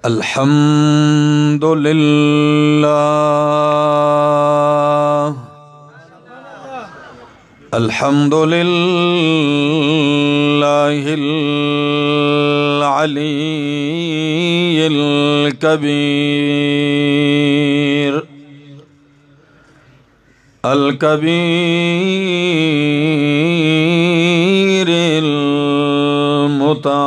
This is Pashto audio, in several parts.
अल्हम्दुलिल्लाह अल्हम्दुलिल्लाहिल अलीय्यिल कबीर अल कबीरिल मुतआल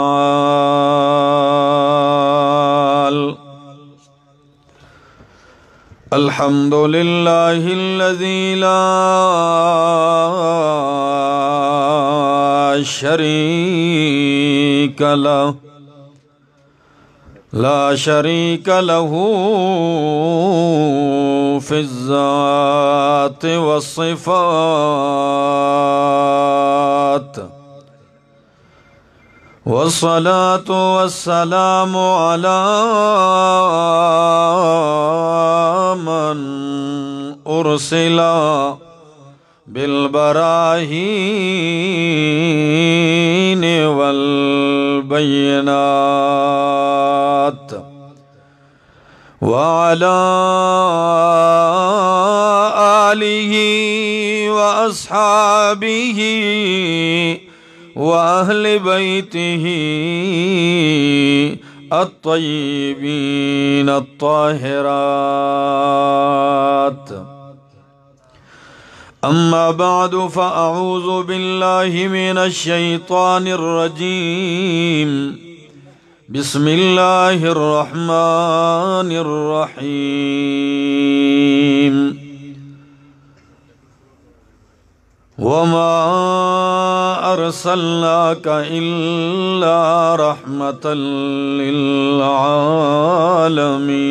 अल्हम्दुलिल्लाहिल्लज़ी ला शरीक लहू फिज़्ज़ात वस्सिफ़ात वस्सलातु वस्सलामु अला मन उर्सिला बिलबराहीन वल बय्यिनात व अला आलिही व अस्हाबिही व अहले बैतिही अत्तय्यिबीन अत्ताहिरात अम्मा बादु फ़अऊज़ु बिल्लाहि मिनश शैतानिर रजीम बिस्मिल्लाहिर रहमानिर रहीम वमा अर्सलनाका इल्ला रहमतल लिल आलमीन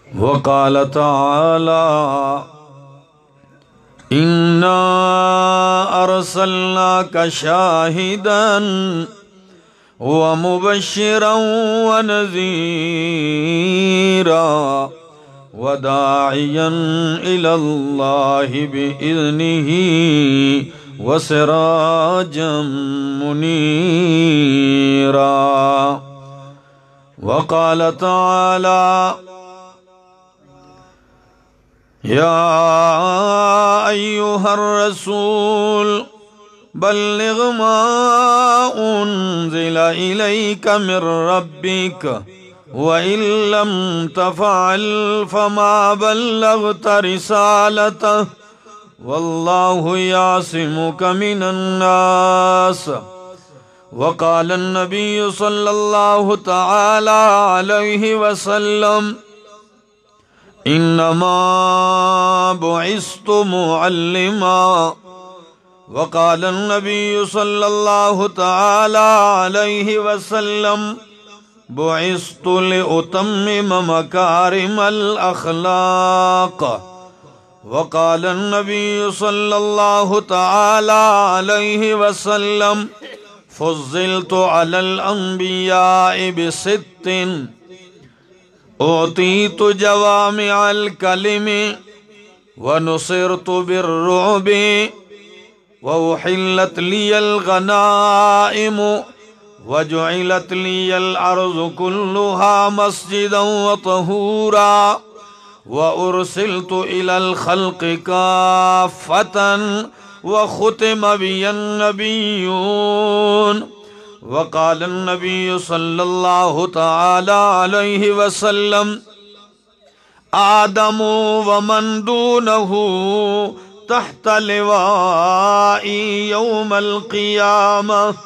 वक़ाल तआला इन्ना अर्सलनाका शाहिदन व मुबश्शिरन व नज़ीरा व दाइयन इलल्लाहि बिइज़्निही व सिराजम मुनीरा वक़ाल तआला या अय्युहर रसूल बल्लिग मा उन्ज़िला इलैका मिर रब्बिक व इल्लम तफ़अल फमा बल्लग़ता रिसालतह वल्लाहु यासिमुका मिनन नास वक़ाल अन्नबिय्यु सल्लल्लाहु तआला अलैहि वसल्लम इन्नमा बुइस्तु मुअल्लिमा वक़ाल अन्नबिय्यु सल्लल्लाहु तआला अलैहि वसल्लम बुइस्तु लिउतम्मिम मकारिमल अख़लाक़ वक़ाल अन्नबिय्यु सल्लल्लाहु तआला अलैहि वसल्लम फ़ुज़्ज़िलतु अलल अंबिया'i बिसित्तिन उतीतु जवामिअल कलिमि व नुसिरतु बिर्रुअबि व उहिल्लत लियल गनाइमु व जुइलत लियल अर्ज़ु कुल्लुहा मस्जिदन व तहूरा व उर्सिलतु इलल खल्क़ि काफ़्फ़तन व खुतिम बियन नबिय्यून वक़ाल अन्नबिय्यु सल्लल्लाहु तआला अलैहि वसल्लम आदमु व मन दूनहु तहत लिवाई यौमल क़ियामह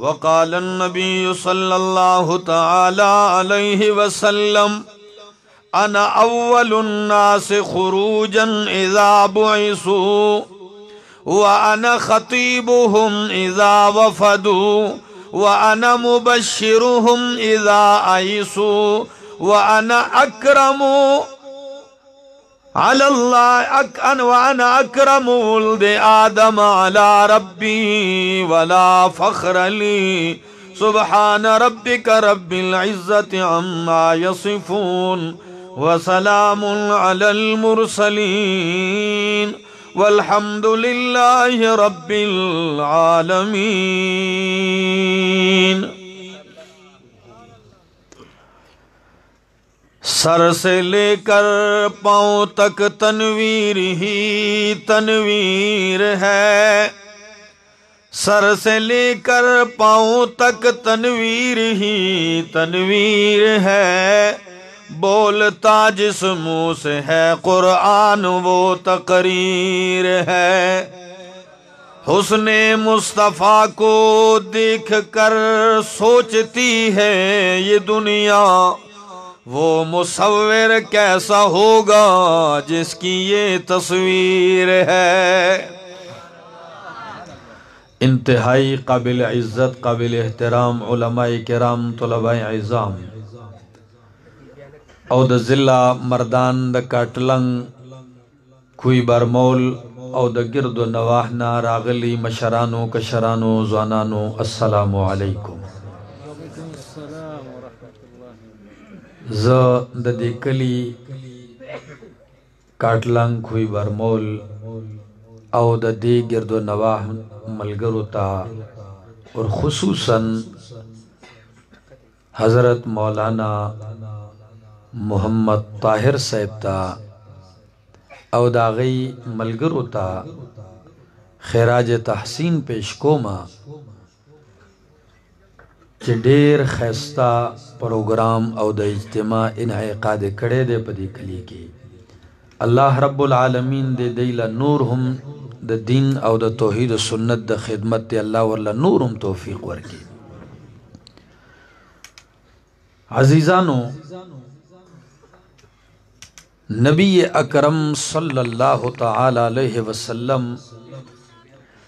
वक़ाल अन्नबिय्यु सल्लल्लाहु तआला अलैहि वसल्लम अना अव्वलुन नास खुरूजन इज़ा बुइसू व अना ख़तीबुहुम इज़ा वफ़दू व अना मुबश्शिरुहुम इज़ा आइसू व अना अक्रमु अल्लाह अन व अना अकरमु वुल्दे आदम अला रब्बी वला फख्र ली सुब्हान रब्बिका रब्बिल इज्जति अम्मा यसिफून व सलामुन अलल मुरसलीन वल्हम्दुलिल्लाहि रब्बिल आलमीन। सर से लेकर पांव तक तनवीर ही तनवीर है, सर से लेकर पांव तक तनवीर ही तनवीर है। बोलता जिस मुंह से है कुरान वो तकरीर है। हुस्ने मुस्तफ़ा को देख कर सोचती है ये दुनिया, वो मुसव्विर कैसा होगा जिसकी ये तस्वीर है। इंतहाई काबिल इज़्ज़त काबिल एहतराम उलमाए किराम तुलबाए इज़ाम और द ज़िला मर्दान द काटलंग खुई बरमौल और द गिरद नवाहना रागली मशरानो कशरानो ज़वानानो अस्सलामु अलैकुम। ज द कली काटलंग खुई बरमौल और द गिरदो नवाह मलगरुता और खुसूसन हज़रत मौलाना मोहम्मद ताहिर साहब और दागई मलगरुता खैराज तहसीन पेश कोमा कि ढेर खैस्ता प्रोग्राम और द इज्तिमा इनकाद कड़े दे पदी कली की। अल्लाह रब्बुल आलमीन दे दिला नूर हम द दीन और द तौहीद सुन्नत द खिदमत अल्लाह वल्ला नूर हम तौफीक वर्की। अजीज़ानो, नबी अकरम सल्लल्लाहु तआला अलैहि वसल्लम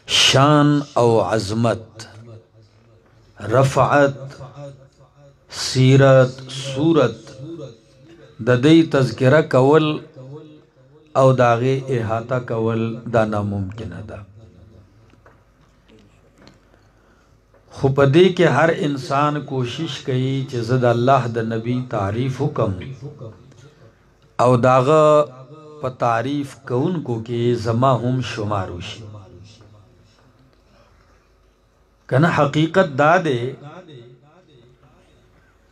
शान और अज़मत रफ़अत सीरत सूरत ददई तज़किरा कवल और दागे इहाता कवल दा नामुमकिन दा। खुपदे के हर इंसान कोशिश कई चज़द अल्लाह द नबी तारीफ हुकम और दागा प तारीफ कौन को के जमा हम शुमारुशी कना हकीकत दादे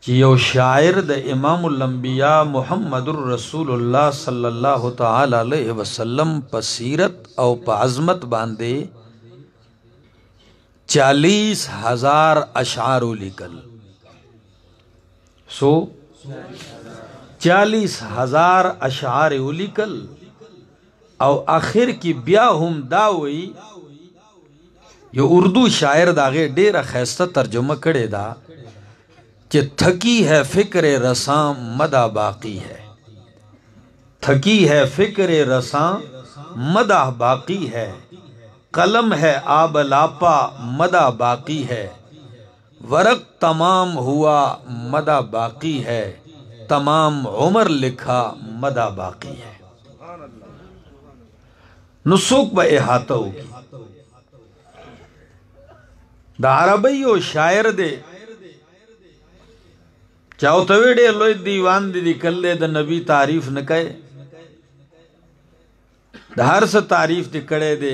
कि यो शायर द इमामुल अंबिया मुहम्मदुर रसूलुल्लाह सल्लल्लाहु तआला अलैहि वसल्लम पसीरत और पाज़मत बांधे 40,000 अशार लिकल। सो 40,000 अशार लिकल और आखिर की ब्या हम दावई यो उर्दू शायर दागे डेरा खैस्ता तर्जुमा करे दा कि थकी है फिक्र रसां मदा बाकी है, थकी है फिक्र रसां मदा बाकी है। कलम है आबलापा मदा बाकी है, वरक तमाम हुआ मदा बाकी है, तमाम उमर लिखा मदा बाकी है। नुसूक ब इहाता होगी द अरबी ओ शायर दे चाहो तवेड़े लोई दीवान दी कल्ले द नबी तारीफ न कहे हर से तारीफ दी कड़े दे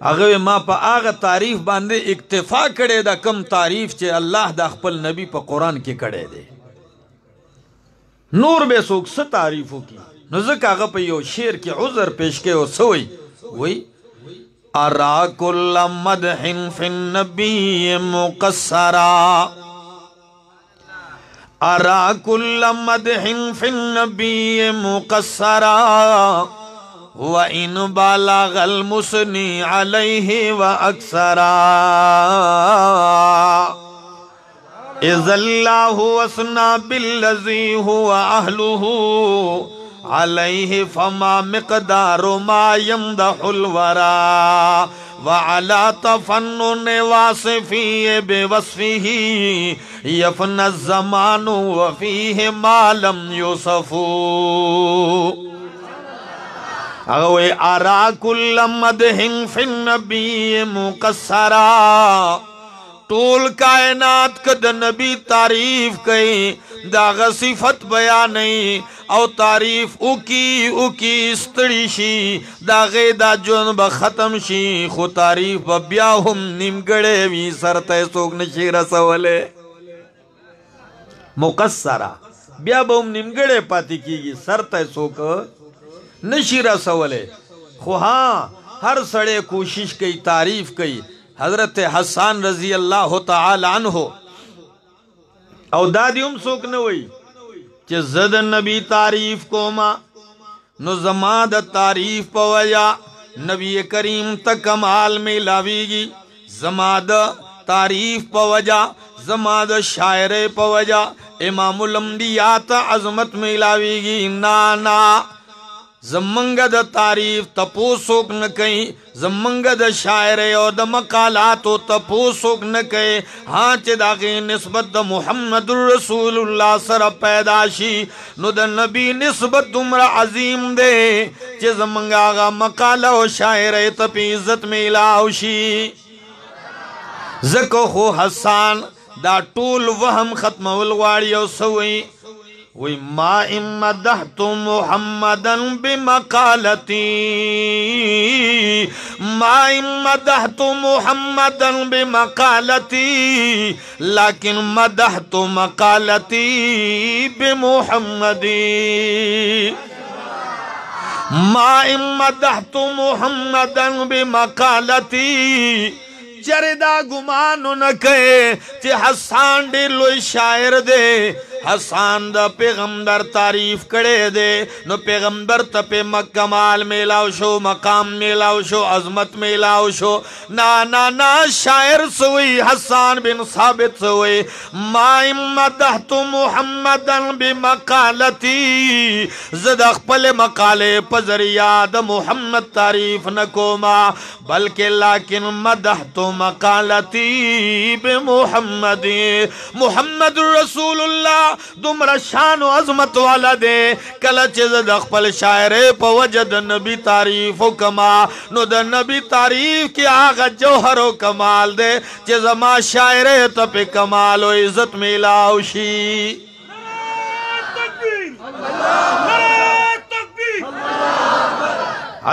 अगवे माँ पा आग तारीफ बांधे इक्तिफा कड़े दा कम तारीफ चे अल्लाह दा खपल नबी पा कुरान के कड़े दे नूर बे सोक से तारीफों की नज़क आगा पे यो शेर के उज़र पेश के हो सोई वही अरा कुल्ल मदहिन फिन नबी मुक़स्सरा, अरा कुल्ल मदहिन फिन नबी मुक़स्सरा व इन बालगल मुसनी अलैहि व अक्सरा। इज़ल्लाहु असना बिल्लज़ी हुवा अहलुहु अलैहि फमा मिक़दारु मा यमदहुल वरा व अला तफन्नुन वासिफ़ी बिवस्फ़िही यफ़ना ज़मानु व फ़ीहि मा लम युसफ़ू। اغوی آرا کل مدہن فی النبی مقصرا طول کائنات کد نبی تعریف کئی داغ صفت بیانی او تعریف اکی استڑی شی داغی دا جون با ختم شی خو تعریف با بیاهم نمگڑے وی سرطے سوک نشی رسولے مقصرا بیا با هم نمگڑے پاتی کی سرطے سوک نشی رسولے خو ہاں ہر سڑے کوشش کی تعریف کی حضرت حسان رضی اللہ تعالی عنہ او دادیم سوک نوئی چه زد نبی تعریف کو ما نو زماد تعریف پا وجہ نبی کریم تا کمال میں لاویگی زماد تعریف پا وجہ زماد شاعر پا وجہ امام الانبیاء تا عظمت میں لاویگی نانا زمنگ دا تعریف تپوسوک نکئی زمنگ دا شاعر او دا مقالاتو تپوسوک نکئی ہاں چے داغی نسبت دا محمد الرسول اللہ سر پیداشی نو دا نبی نسبت دمرا عظیم دے چے زمنگ آغا مقالہ و شاعر تپی عزت میں لاؤشی زکو خو حسان دا طول وهم ختم والغواری او سوئی وی ما امدحت محمدا بمقالتی ما امدحت محمدا بمقالتی لیکن مدحت مقالتی بمحمدی ما امدحت محمدا بمقالتی چردہ گمانو نکے چی حسان دے لوی شاعر دے حسان دا پیغمبر تعریف کرے دے نو پیغمبر تا پہ کمال میلاو شو مقام میلاو شو عظمت میلاو شو نا شاعر سوئی حسان بن ثابت سوئی ما امدحت محمدا بمقالتی زد اخپل مقالے پذریعہ دا محمد تعریف نکو ما بلکہ لیکن مدحت مقالتی بمحمد محمد رسول اللہ دمرا شان و عظمت والا دے کلا چیز دخپل شاعر پا وجد نبی تعریف و کما نو دا نبی تعریف کی آغا جوہر و کمال دے چیز ما شاعر تا پہ کمال و عزت میلاوشی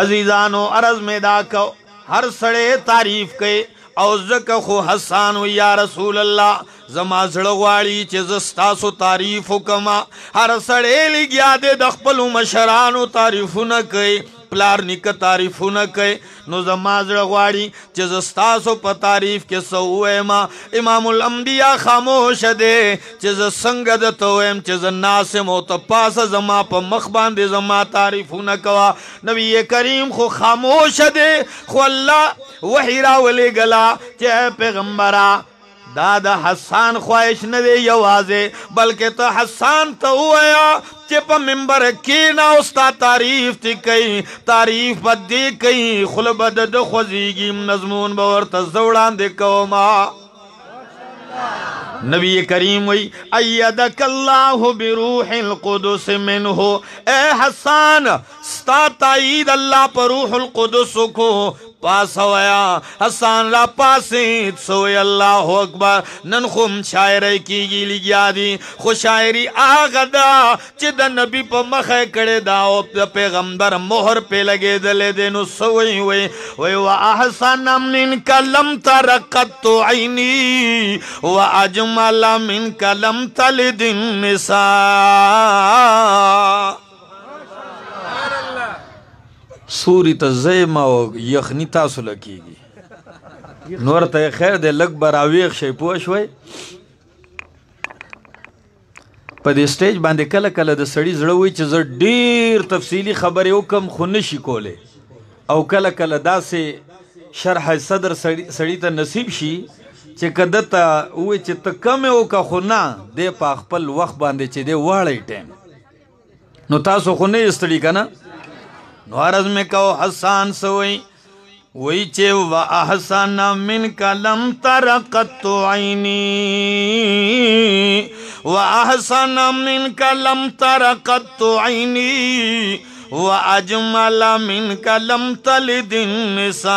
عزیزانو عرض میں داکو ہر سڑے تعریف کے او زکا خو حسانو یا رسول اللہ زما زڑغوالی چه زستاسو تعریفو کما ہر سڑے لگیا دے دخپلو مشرانو تعریفو نکے پلار نک تعریفو نکے نو زما زڑغوالی چه زستاسو پا تعریف کے سوئے ما امام الانبیاء خاموش دے چه زسنگ دتوئم چه زناسم و تپاس زما پا مخبان دے زما تعریفو نکوا نبی کریم خو خاموش دے خو اللہ وحی راولے گلا چه پیغمبرہ دادا حسان خواہش ندے یوازے بلکہ تا حسان تا ہویا چپا ممبر کینا استا تعریف تی کئی تعریف بد دے کئی خلبد دخوزیگی نظمون باورتا زوڑان دے کوما نبی کریم وی ایدک اللہ بروح القدس منہو اے حسان ستا تائید اللہ پر روح القدس کو پاس ہویا حسان را پاسید سوی اللہ اکبر ننخم شاعری کی گی لگیا دی خو شاعری آغا دا چی دا نبی پا مخے کڑے دا او پیغمبر مہر پہ لگے دلے دینو سوئی وی وَأَحْسَنَ مِنْكَ لَمْ تَرَقَتُ عَيْنِي وَأَجْمَلَ مِنْكَ لَمْ تَلِدِ النِّسَاء سوری تا زیمہ و یخنی تاسو لکی گی نور تا خیر دے لگ براویخ شای پوشوئی پا دے سٹیج باندے کل کل دا سڑی زڑوئی چیز دیر تفصیلی خبری اوکم خونشی کولے او کل کل دا سے شرح صدر سڑی تا نصیب شی چی کدتا اوی چی تا کم اوکا خونا دے پا اخپل وقت باندے چی دے واڑی ٹیم نو تاسو خونے استڑی کنا نو عرض میں کہو حسان سوئی وی چے وَأَحْسَنَ مِنْكَ لَمْ تَرَقَتُ عَيْنِي وَأَحْسَنَ مِنْكَ لَمْ تَرَقَتُ عَيْنِي وأجمل منك لم تلد النساء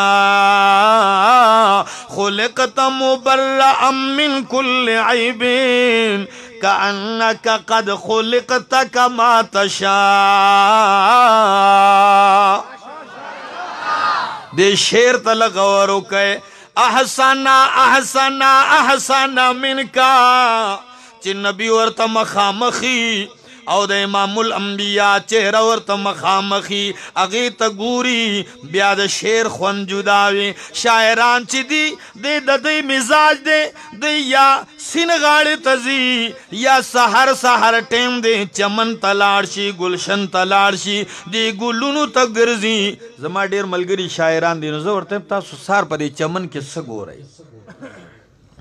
خلقت مبرأ من كل عيب كأنك قد خلقت كما تشاء. دے شیر تل غورو کئے احسنا احسنا احسنا منکا چی نبی ورطا مخامخی او دا امام الانبیاء چہرہ ورطا مخامخی اغیتا گوری بیاد شیر خون جداوی شاعران چی دی دی مزاج دی یا سنگاڑی تزی یا سہر سہر ٹیم دی چمن تلارشی گلشن تلارشی دی گلونو تک گرزی زما دیر ملگری شاعران دی نزو ورطا تاسو سار پا دی چمن کے سگو رہی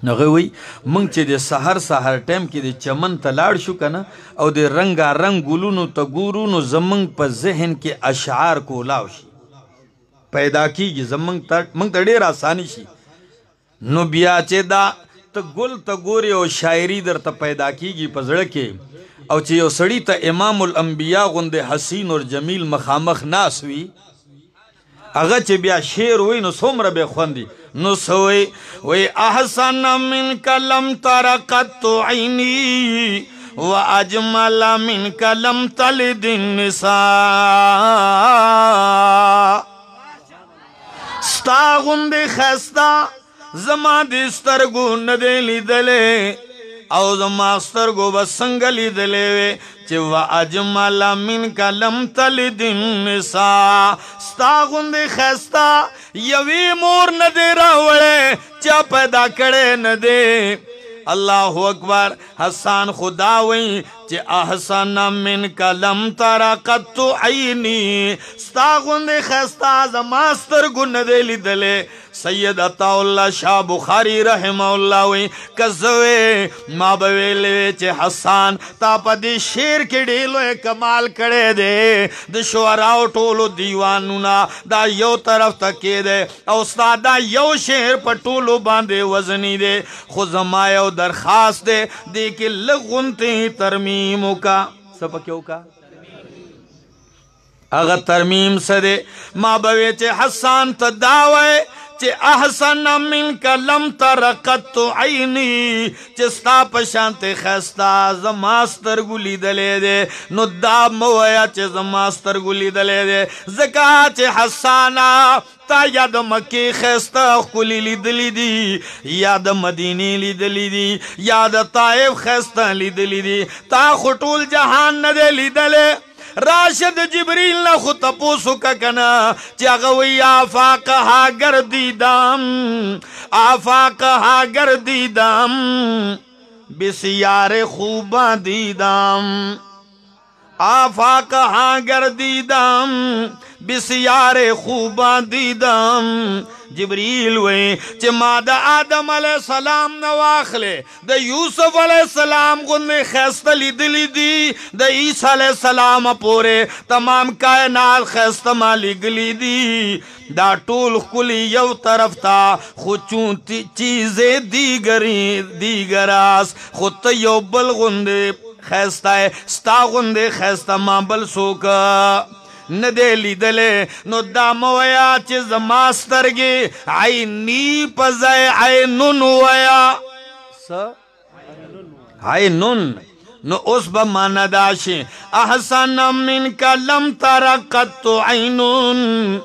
نغوی منگ چه ده سحر سحر ٹیم که ده چمن تلاړ شو کنه او ده رنگا رنگ گلونو تا گورونو زمنگ پا ذہن کے اشعار کو لاو شی پیدا کی گی زمنگ تا دیر آسانی شی نو بیا چه دا تا گل تا گوری او شاعری در تا پیدا کی گی پا زڑکے او چه یو سڑی تا امام الانبیاء غند حسین اور جمیل مخامخ ناس وی اگا چه بیا شیر ہوئی نو سومر بے خوندی نو سوئی وی احسن منک لم تر قط عینی و اجمل منک لم تلد النساء. ستا غند خستا زما دسترگو ندلی دلے او زما سترگو بسنگ لیدلے وے چه و اجمل منک لم تلد النساء. ستا غند خستا یوی مور ندے راوڑے چا پیدا کرے ندے. اللہ اکبر. حسان خداوی چه احسن منک لم تر قط عینی ستا غند خستا زما سترگو ندے لیدلے. سید عطا اللہ شاہ بخاری رحمہ اللہ وی کزوے ما بویلے چے حسان تا پا دی شیر کے ڈیلو کمال کرے دے دی شعراؤ ٹولو دیوانونا دا یو طرف تکے دے اوستا دا یو شیر پا ٹولو باندے وزنی دے خوزمایو درخواست دے دے کہ لغنتے ترمیمو کا سپا کیوں کا اگر ترمیم سے دے ما بویلے چے حسان تا داوے چے احسن منک لم تر قط عینی چے ستا پشانت خستا زماستر گلی دلے دے نو داب مویا چے زماستر گلی دلے دے زکا چے حسانا تا یاد مکی خستا خلی لی دلی دی یاد مدینی لی دلی دی یاد طائف خستا لی دلی دی تا خطول جہان ندے لی دلے. راشد جبریل نا خود تپوسو کا کنا چاگوی آفاقہا گردیدم آفاقہا گردیدم بسیار خوباں دیدم آفاقہا گردیدم بسیار خوباں دیدم. جبریل وے چے ما دا آدم علیہ السلام نواخلے دا یوسف علیہ السلام گنے خیستہ لی دلی دی دا عیسیٰ علیہ السلام پورے تمام کائنات خیستہ مالی گلی دی دا ٹول کلی یو طرف تا خوچون چیزیں دیگراس خود یو بل گندے خیستہ ہے ستا گندے خیستہ ما بل سوکا ندے لی دلے نو دا مویا چی زماستر گی عینی پزائے عینن ویا عینن نو اس با مانا داشی احسن منک لم تر قط عینن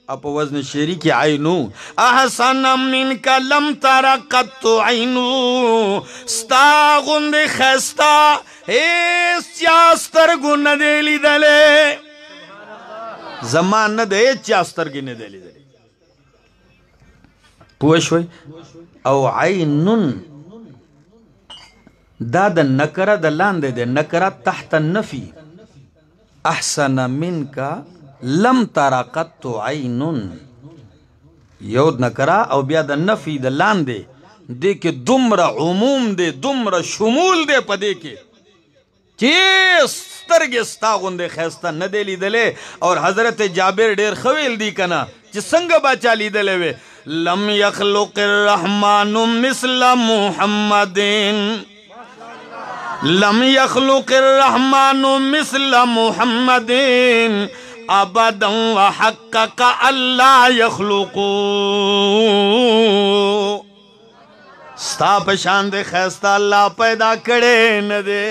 اپا وزن شیری کی عینو احسن منک لم تر قط عینو ستا غند خستا ایس چاستر گن دے لی دلے زمان نہ دے چاستر کی نہ دے لی دے پوشوئی او عینن دا دا نکرہ دا لاندے دے نکرہ تحت النفی احسن منکا لم تر قط عینن یود نکرہ او بیا دا نفی دا لاندے دے کے دمر عموم دے دمر شمول دے پا دے کے چیس سترگی ستا غندے خیستا ندے لی دلے. اور حضرت جابر دیر خویل دی کنا چی سنگ باچا لی دلے وے لم یخلق الرحمن مثل محمدین لم يخلق الرحمن مثل محمد ابدا وحقق الا يخلقو. ستا پشان دے خیستا اللہ پیدا کرے ندے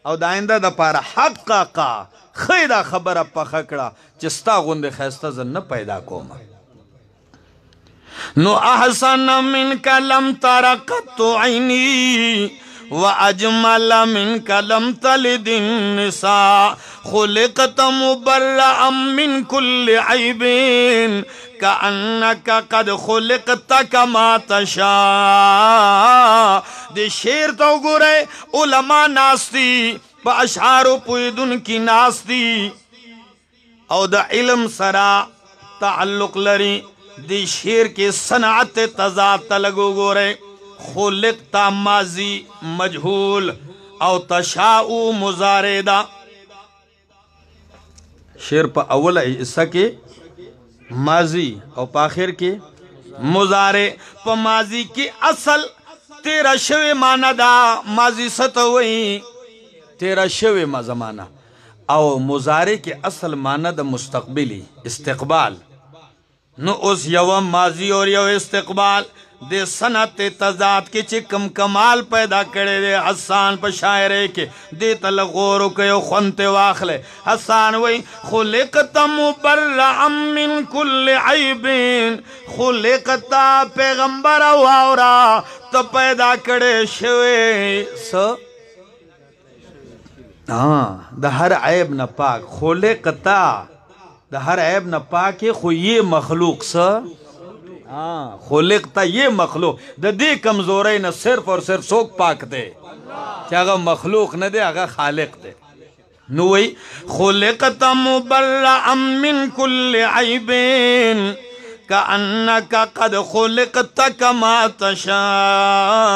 او دا آئندہ دا پارا حققا خیدہ خبر پا خکڑا چستا غند خیستا زن نہ پیدا کوما. نو احسن منک لم ترقت عینی وَأَجْمَلَ مِنْكَ لَمْ تَلِدِ النِّسَاء خُلِقْتَ مُبَرَّأً مِنْ كُلِّ عَيْبٍ كَأَنَّكَ قَدْ خُلِقْتَ كَمَا تَشَاءُ. دے شیر تو گرے علماء ناستی پا اشعارو پویدن کی ناستی او دا علم سرا تعلق لری. دے شیر کے صنعت تضاد تلگو گرے خلقتا ماضی مجھول او تشاؤ مضارع دا. شیر پا اول حصہ کے ماضی او پا آخر کے مضارع. پا ماضی کی اصل تیرا شوی مانا دا ماضی ستوئی تیرا شوی ما زمانہ او مضارع کے اصل مانا دا مستقبلی استقبال. نو اس یو ماضی اور یو استقبال دے صنعت تضاد کے چکم کمال پیدا کرے دے حسان پا شاعرے کے دے تلغورو کے خونتے واخلے. حسان وی خلقتا مبرعا من کل عیبین خلقتا پیغمبر واورا تو پیدا کرے شوے دا ہر عیب نہ پاک خلقتا دا ہر عیب نہ پاک خو یہ مخلوق خلقتا یہ مخلوق دا دے کمزوری نہ صرف اور صرف سوک پاک دے چاہا مخلوق نہ دے اگا خالق دے. نوئی خلقتا مبرعا من کل عیبین کأنکا قد خلقتا کما تشاء.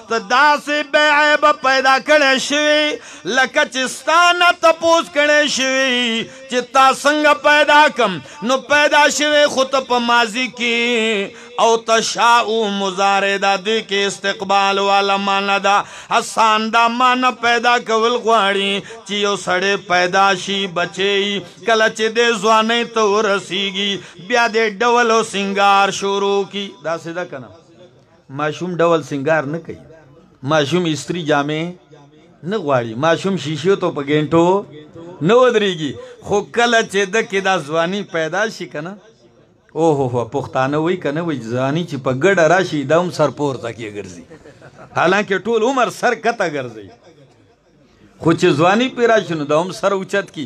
تو دا سے بے عیب پیدا کرے شوی لکا چستانا تپوس کرے شوی چتا سنگ پیدا کم نو پیدا شوی خود پا ماضی کی او تشاؤ مضارع دا دے کے استقبال والا مانا دا. حسان دا مانا پیدا کول غواری چیو سڑے پیدا شی بچے کلچ دے زوانے تو رسیگی بیا دے ڈول و سنگار شروع کی. دا سیدھا کنا معشوم ڈول سنگار نہ کئی معشوم استری جامے نہ غواری معشوم شیشیو تو پا گینٹو نہ ودریگی خو کلچ دکی دا زوانی پیدا شی کنا اوہو پختانه وی کنه وی زانی چی پا گڑ راشی دا ام سر پورتا کیا گرزی حالانکہ طول عمر سر کتا گرزی خوچ زوانی پی راشنو دا ام سر اچت کی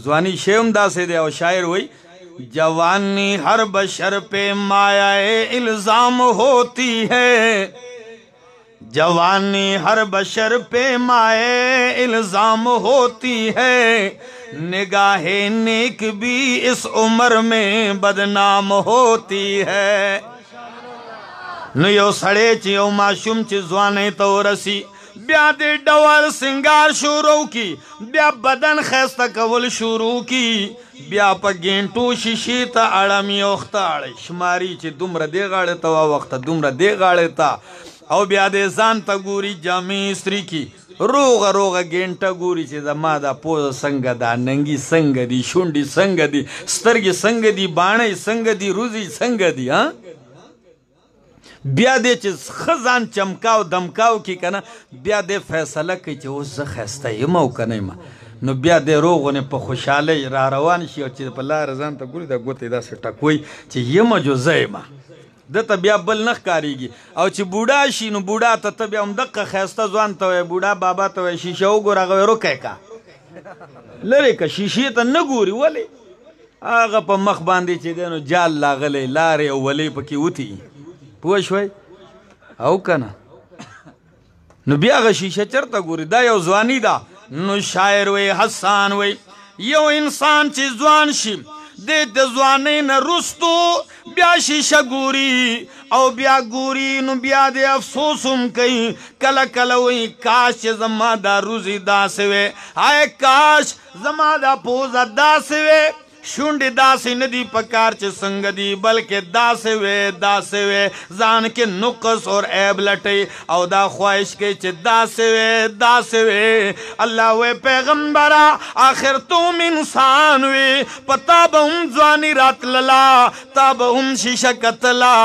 زوانی شیوم دا سے دے او شاعر وی جوانی ہر بشر پہ مایا الزام ہوتی ہے جوانی ہر بشر پہ مائے الزام ہوتی ہے نگاہ نیک بھی اس عمر میں بدنام ہوتی ہے. نو یو سڑے چی یو معشوم چی زوانے تو رسی بیا دے ڈوال سنگار شروع کی بیا بدن خیستہ کول شروع کی بیا پا گینٹو شیشی تا اڑمی اختا اڑی شماری چی دمر دے گاڑے تا وقت دمر دے گاڑے تا او بیا دے زان تا گوری جامی استری کی روغا گینٹا گوری چی زما دا پوز سنگ دا ننگی سنگ دی شونڈی سنگ دی سترگی سنگ دی بانے سنگ دی روزی سنگ دی بیا دے چی خزان چمکاو دمکاو کی کنا بیا دے فیصلہ کی چی او زخیستہ یماو کنیما نو بیا دے روغو نے پا خوشحالی را روان شی او چی پا لا رزان تا گوری دا گوتی دا سے ٹکوئی چی یما جو زیما دتا بیا بل نخ کاریگی او چی بودا شی نو بودا تا بیا ام دقا خیستا زوان تاوی بودا بابا تاوی شیشه او گورا غوی رو که لره که شیشه تا نگوری ولی آغا پا مخ باندی چی دینو جال لاغلی لاری او ولی پا کی اوتی پوشوی او کنا نو بیا غا شیشه چرتا گوری دا یو زوانی دا نو شاعر وی حسان وی یو انسان چی زوان شی دے زوانے نا رستو بیا شیشہ گوری او بیا گوری نو بیا دے افسوسم کئی کلا کلا وی کاش زما دا روزی دا سوے آئے کاش زما دا پوزا دا سوے شونډې داسې نه دي پکار چې څنګه دي بلکې داسې وې ځان کې نقص اور عیب لټوي او دا خواهش کوي چې داسې وې الله وې پیغمبره آخر تم انسان وې پتا به هم ځواني راتللا تا به هم شیشه کتلا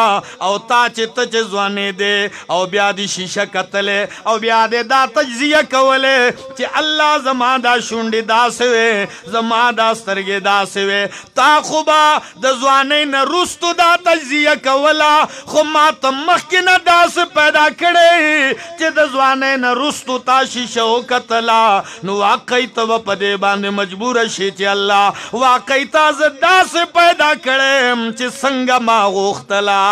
او تا چې ته چې ځوانې دی او بیا دې شیشه کتلې او بیا دې دا تجزیه کولې چې الله زما دا شونډې داسې وې زما دا سترګې داسې وې تا خو به د ځوانۍ نه وروستو دا تجزیه کوله خو ما ته مخکې نه داسې پیدا کړی چې د ځوانۍ نه وروستو تا شیشه وکتله نو واقعي ته به په دې باندې مجبوره شي چې الله واقعي تا زه داسې پیدا کړی چې څنګه ما غوښتله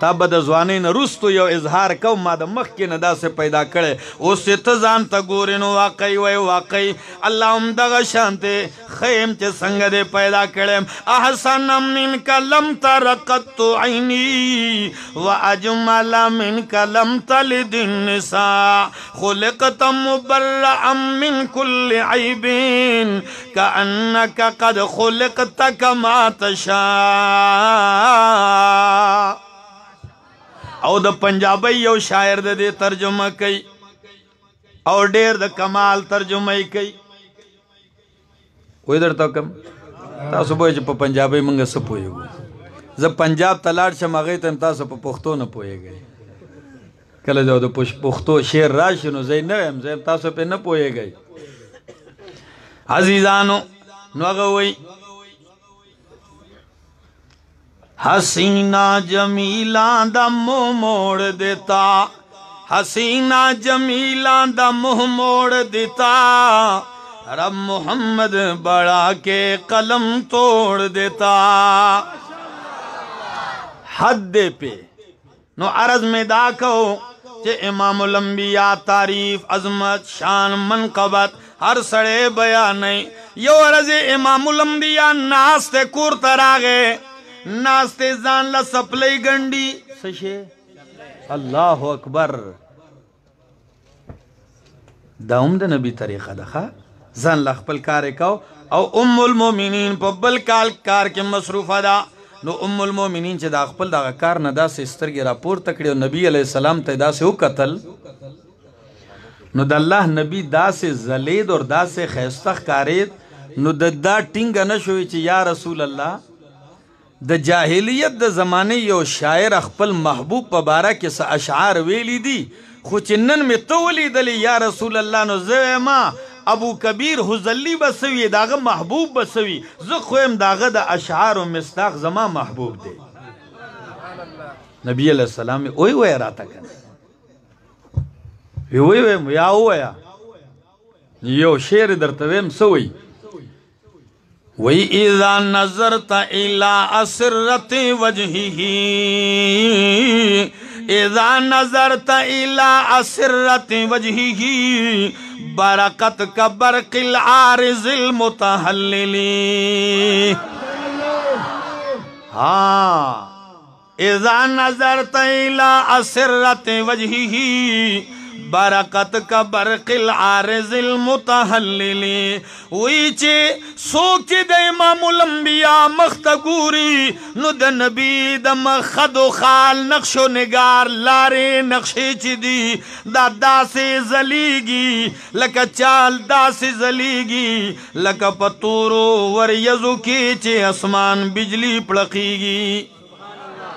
تا به د ځوانۍ نه وروستو یو اظهار کوم ما د مخکې نه داسې پیدا کړی اوس چې ته ځان ته ګورې نو واقعي وایي واقعي الله هم دغه شانتې ښه یم چې څنګه دې پیدا کړی احسن منک لم تر قط عیني واجمل منک لم تلد النساء خلقت مبرئا من كل عیب کأنک قد خلقت کما تشاء او د پنجابی یو شاعر د دې ترجمه کوي او ډېر د کمال ترجمه یې کوي وایي درته کوم تاسو به چې په پنجابۍ موږ څه پوهېږو زه پنجاب ته لاړ شم هغې ته هم تاسو په پښتو نه پوهېږئ کله د پښتو شعر راشي نو زه نه یم زه تاسو پرې نه پوهېږئ عزیزانو نو هغه وایي حسینہ جمیلاں دا منہ موڑ دیتا حسینہ جمیلاں دا منہ موڑ دیتا رب محمد بڑا کے قلم توڑ دیتا حد دے پہ نو عرض میں دا کہو کہ امام الانبیاء تعریف عظمت شان منقبت ہر سڑے بیانے یو عرض امام الانبیاء ناستے کور تراغے ناستے زان لا سپلی گنڈی سشے اللہ اکبر دا ام دا نبی طریقہ دخوا زان لا خپل کارے کاؤ او ام المومنین پا بل کار کے مصروف دا نو ام المومنین چه دا خپل دا کار ندا سے استرگی راپور تکڑی و نبی علیہ السلام تا دا سے ہو قتل نو دا اللہ نبی دا سے زلید اور دا سے خیستخ کارید نو دا ٹنگا نشوی چه یا رسول اللہ د جاہلیت د زمانے یو شاعر خپل محبوب په باره کې څه اشعار ویلی دي خو چې نن مې ته ولیدلې یا رسول الله نو زه ما ابو کبیر حزلی بسوي داغه محبوب بسوي زه خو هم داغه د اشعار او مصداق زما محبوب دی نبی علیہ السلام وی وی راته کنه وی یا ویا یو شعر درته ویم سوي وَإِذَا نَظَرْتَ إِلَىٰ أَسِرَّةِ وَجْهِهِ إِذَا نَظَرْتَ إِلَىٰ أَسِرَّةِ وَجْهِهِ بَرَقَتْ كَبَرْقِ الْعَارِضِ الْمُتَحَلِّلِ إِذَا نَظَرْتَ إِلَىٰ أَسِرَّةِ وَجْهِهِ برکت کا برق العارض المتحلل ویچے سوچ د امام الانبیاء مختگوری نو د نبی د مخد و خال نقش و نگار لارے نقشے چی دی دا سے زلیگی لکا چال دا سے زلیگی لکا پتورو وریزو کی چے اسمان بجلی پڑقیگی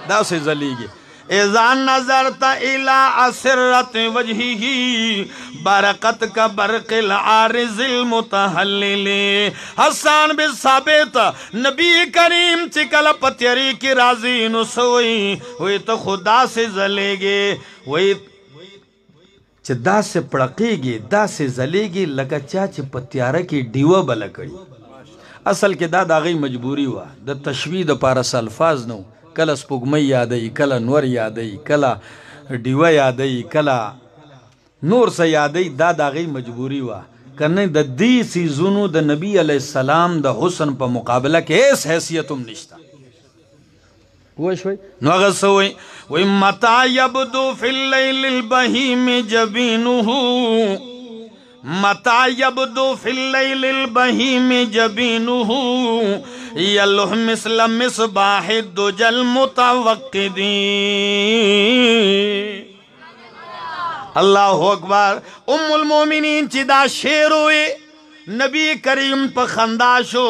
دا سے زلیگی اذا نظرت الى اسرت وجهه برقت کا برق العارض المتحلل حسان بن ثابت نبی کریم چکل پتیری کی راضی نسوئی ہوئی تو خدا سے زلے گے ہوئی چه دا سے پڑقے گی دا سے زلے گی لگا چاچ پتیارہ کی ڈیوہ بلکڑی اصل کے دا غی مجبوری ہوا دا تشوید پارس الفاظ نو کلا سپوگمی یادئی کلا نور یادئی کلا ڈیوہ یادئی کلا نور سے یادئی دا غی مجبوری وا کرنے دا دی سیزونو دا نبی علیہ السلام دا حسن پا مقابلہ کے ایس حیثیتم نشتا نو اغسوئی وَإِمَّتَا يَبْدُو فِي اللَّيْلِ الْبَهِيمِ جَبِينُهُ متا یبدو فی اللیل البہیم جبینہ یلح مثل مصباح الدجى المتوقد اللہ اکبر ام المومنین چی دا شیر ہوئے نبی کریم پا خندا شو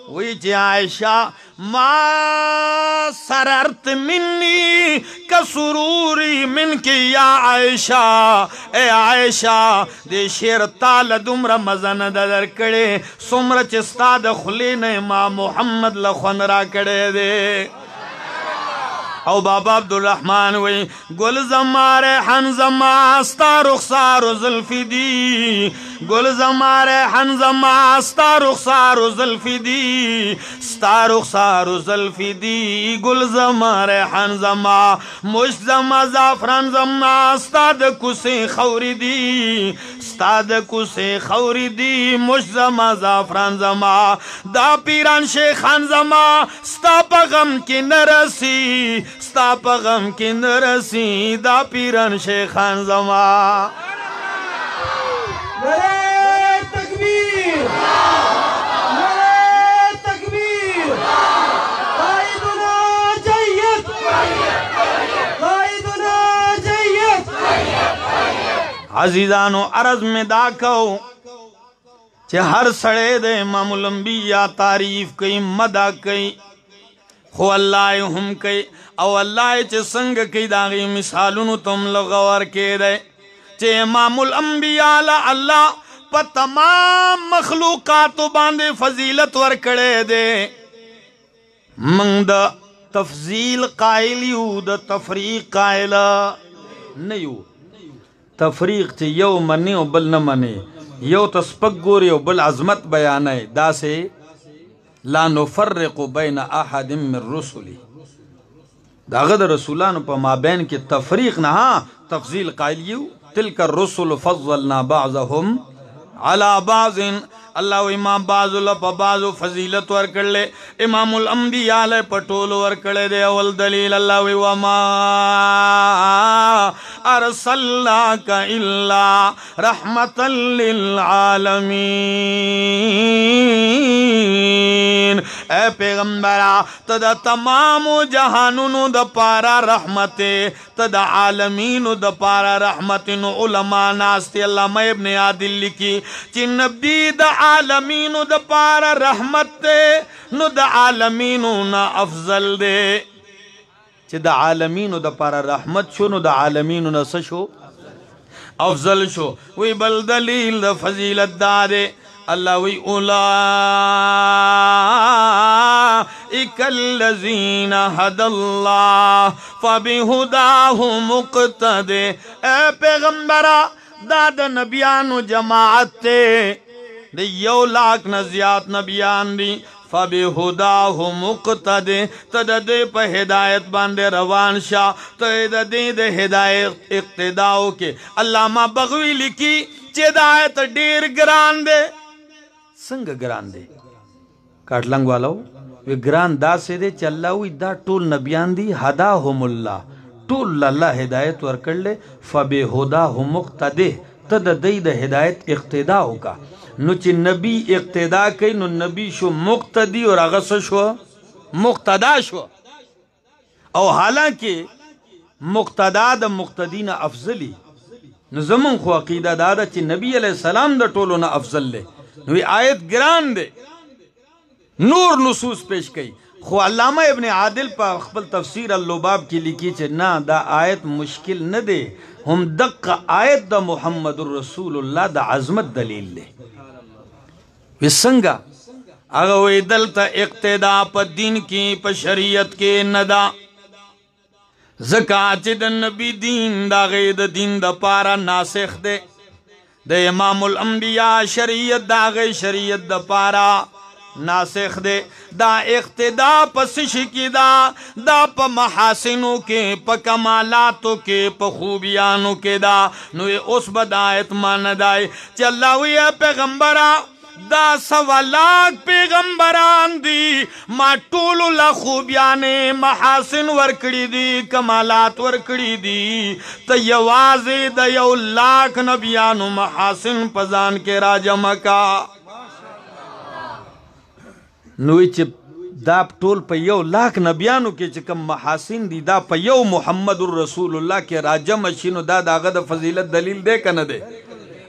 وی چی عائشہ ما سررت منی کسروری من کی یا عائشہ اے عائشہ دے شیر تال دمر مزن در کڑے سمر چستا دخلین ما محمد لخون را کڑے دے او بابا عبدالرحمن وی گل زمار حن زماستا رخصار و ظلفی دی گل زمار حن زماستا رخصار و ظلفی دی ستا رخصار و ظلفی دی گل زمار حن زما مش زما زعفران زما ستا د کوسے خوری دی ستا د کوسے خوری دی مش زما زعفران زما دا پیران شیخان زما ستا پا غم کی نرسی ستا پا غم کی نرسی دا پیران شیخان زما نعرہ تکبیر نعرہ تکبیر قائدنا جید قائدنا جید عزیزانو عرض میں دا کہو چہ ہر سڑے دے امام الانبیاء تعریف کئی مدہ کئی خو اللہ ہم کئی او اللہ چہ سنگ کئی داغی مثالونو تم لغور کے دے چہ امام الانبیاء اللہ پا تمام مخلوقاتو باندے فضیلت ورکڑے دے منگ دا تفضیل قائلیو دا تفریق قائلہ نیو تفریق چی یو منی و بل نمانی یو تسپک گوری و بل عظمت بیانے دا سے لا نفرق بین احد من رسولی دا غد رسولانو پا مابین کی تفریق نہا تفضیل قائلیو تلک الرسل فضلنا بعضهم علی بعض اللہ و امام بعض اللہ پا بعض فضیلت ورکڑ لے امام الانبیاء لے پٹول ورکڑ دے اول دلیل اللہ وما ارسلناک الا رحمتا للعالمین اے پیغمبرہ تدا تمام جہانونو دا پارا رحمتے تدا عالمینو دا پارا رحمتنو علماء ناستے علامہ ابن عادل لکی چی نبی دا عالمینو دا پارا رحمت دے نو دا عالمینو نا افضل دے چی دا عالمینو دا پارا رحمت شو نو دا عالمینو نا سشو افضل شو وی بل دلیل دا فضیلت دا دے اللہ وی اولائک الذین حد اللہ فبہداہ مقتدے اے پیغمبرہ داد نبیانو جماعت تے دے 1,00,000 نزیات نبیان دی فبہداہ مقتدے تد دے پہ ہدایت باندے روان شاہ تد دے ہدایت اقتداؤ کے علامہ بغوی لکی چیدایت دیر گران دے سنگ گران دے کاٹ لنگ والاو وی گران دا سے دے چلاوی دا ٹول نبیان دی ہداہم اللہ ٹول اللہ ہدایت ورکر لے فبہداہ مقتدے تد دے دا ہدایت اقتداؤ کا نو چی نبی اقتدا کئی نو نبی شو مقتدی اور اغس شو مقتدا شو او حالانکہ مقتدا دا مقتدین افضلی نو زمان خو عقیدہ دادا چی نبی علیہ السلام دا ٹولو نا افضل لے نوی آیت گران دے نور نصوص پیش کئی خو علامہ ابن عادل پا اخبر تفسیر اللباب کی لکی چے نا دا آیت مشکل نہ دے ہم دق آیت دا محمد الرسول اللہ دا عظمت دلیل لے وسنگا اگوی دلتا اقتدا پا دین کی پا شریعت کے ندا زکاة دا نبی دین دا غید دین دا پارا ناسخ دے دا امام الانبیاء شریعت دا غی شریعت دا پارا ناسخ دے دا اقتدا پا سشکی دا پا محاسنوں کے پا کمالاتوں کے پا خوبیانوں کے دا نوے اس بدایت ماندائی چلاوی اے پیغمبرہ دا 1.25 لاکھ پیغمبران دی ما ټول له خوبیانې محاسن ورکړي دي کمالات ورکړي دي ته یوازې د 1 لاکھ نبیانو محاسن په ځان کې راجمع کا نوې چې دا ټول په 1 لاکھ نبیانو کې چې کوم محاسن دي دا په یو محمد رسول الله کې راجمع شي نو دا دغه د فضیلت دلیل دی که نه دی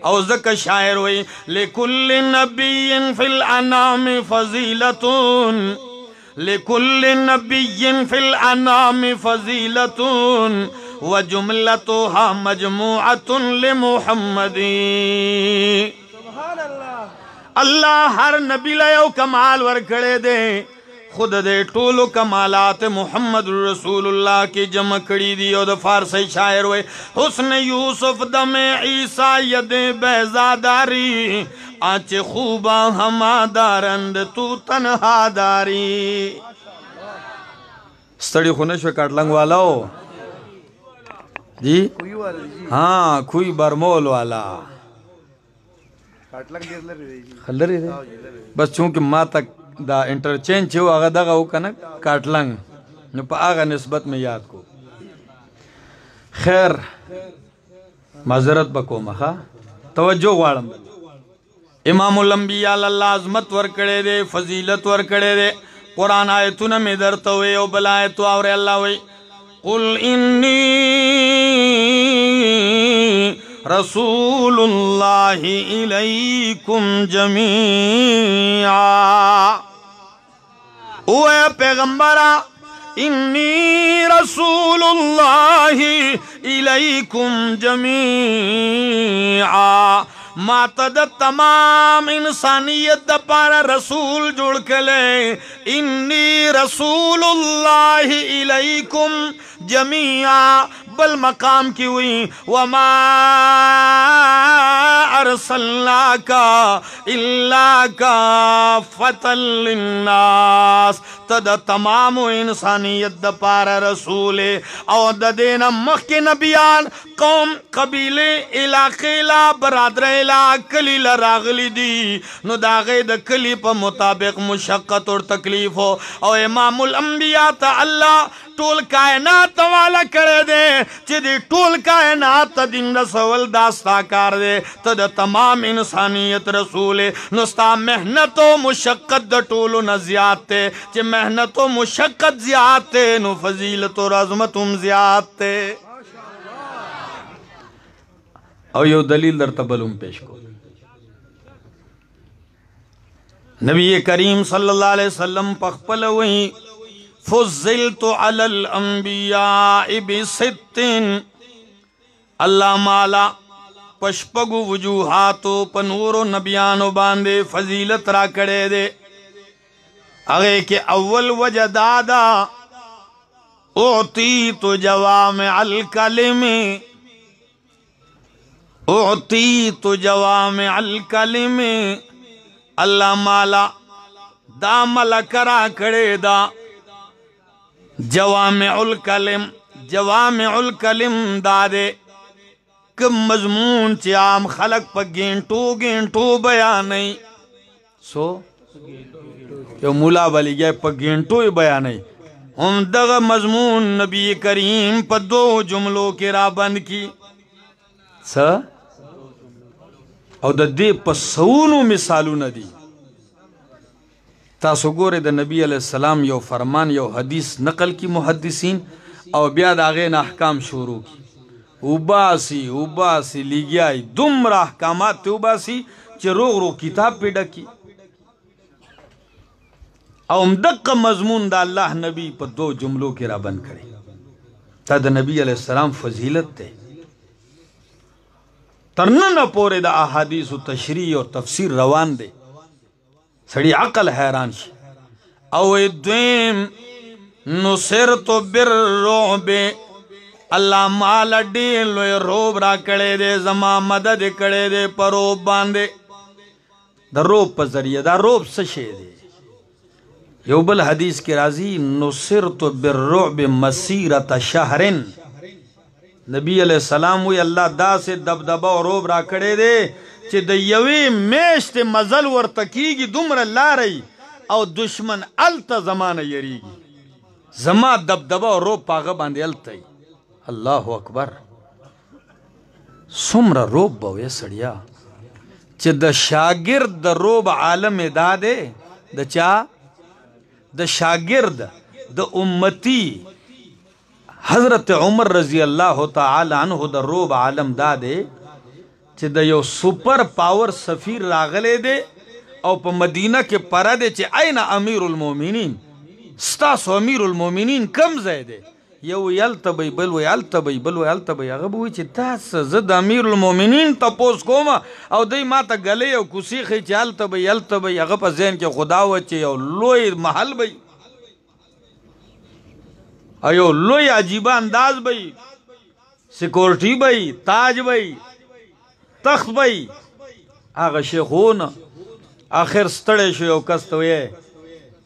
او ذکر شاعر وی لکل نبی فی الانام فضیلتون لکل نبی فی الانام فضیلتون وجملتها مجموعة لمحمدی اللہ ہر نبی لیو کمال ورکڑے دے خود دے ټولو کمالات محمد رسول اللہ کی جمع کری دی او دا فارسی شاعر ہوئے حسن یوسف دم عیسیٰ ید بیزاداری آنچ خوبا ہما دارند تو تنہا داری ستڑی خونشو کاٹلنگ والا ہو جی ہاں کوئی برمول والا خلری دے بس چونکہ ما تک دا انٹرچینج چھو آگا داگا ہو کنا کاٹلنگ نو پا آگا نسبت میں یاد کو خیر معذرت بکو مخا توجہ غوارم امام الانبیاء اللہ عظمت ورکڑے دے فضیلت ورکڑے دے قرآن آیتون میں درتوے او بل آیتو آورے اللہ وی قل انی رسول اللہ الیکم جمیعا اوے پیغمبرہ انی رسول اللہ الیکم جمیعا ما تد تمام انسانیت دا پارا رسول جوڑ کلے انی رسول اللہ الیکم جمیعا بل مقام کی ہوئی وما ارسلناکا الا کافتا للناس تد تمام انسانیت دا پارا رسول او دا دینا مخ کے نبیان قوم قبیلے علاقے لا برادر لا کلی لا راغلی دی نو داغے دا کلی پا مطابق مشقت اور تکلیف ہو او امام الانبیاء تا اللہ ټول کائنات والا کرے دے چی دی ټول کائنات دین رسول داستا کار دے تا دا تمام انسانیت رسول نستا محنت و مشقت دا ټولو نزیاد تے چی محنت و مشقت زیاد تے نو فضیلت و عظمتم زیاد تے او یو دلیل در تبلوم پیش کو نبی کریم صلی اللہ علیہ وسلم پخپل وہی فضلت علی الانبیاء بستن اللہ مالا پشپگو وجوہاتو پنورو نبیانو باندے فضیلت را کڑے دے اگے کہ اول وجہ دادا اعطیت جوامع الکلم اعطیت جوامع الکلم اللہ مالا دا ملکرا کڑے دا جوامع الکلم دادے کم مضمون چی عام خلق پا گینٹو بیانی سو یو مولا بلی گئے پا گینٹو بیانی ہم دغا مضمون نبی کریم پا 2 جملوں کے رابند کی سا او دا دے پا سونو مثالو ندی تاسو گورے دا نبی علیہ السلام یو فرمان یو حدیث نقل کی محدثین او بیاد آغین احکام شروع کی اوباسی لیگیائی دمر احکامات تے اوباسی چی رو کتاب پہ ڈکی او امدق مضمون دا اللہ نبی پا 2 جملوں کی رابن کرے تا دا نبی علیہ السلام فضیلت تے ترنن پورے دا احادیث و تشریح و تفسیر روان دے سڑی عقل حیران شی او دویم نصرت بالرعب اللہ مالا ڈیلوی روب را کڑے دے زمان مدد کڑے دے پر روب باندے دا روب پا ذریعہ دا روب سشے دے یو بل حدیث کی رازی نصرت بالرعب مسیرت شہرن نبی علیہ السلام وی اللہ دا سے دبدبہ و روب را کڑے دے چې د یوې میاشتې مزل ورته کیږي دومره لارئ او دشمن الته زمانه یریږي زما دبدبه او روب په هغه باندې الته الله اکبر څومره روب به وې سړیا چې د شاګرد د روب عالم دا دی د چا د شاګرد د امتی حضرت عمر رضی الله تعالی عنہ د روب عالم دا دی چې د یو سپر پاور سفیر راغلی دی او په مدینه کې پره دی چې این امیر المؤمنین ستاسو امیر المؤمنین کم ځای دی یو وی هلته به بل وی هلته به بل وی هلته به هغه به وایي چې تاسو زه د امیر المؤمنین تپوس کوم او دوی ما ته ګلې او کوسې ښیي چې هلته به هلته به هغه په ذهن کې خدا و چې یو لوی محل به او یو لوی عجیبه انداز به سیکورټي به تاج به تخت به هغه شیخونه آخر ستړی شو یو کس ته ویې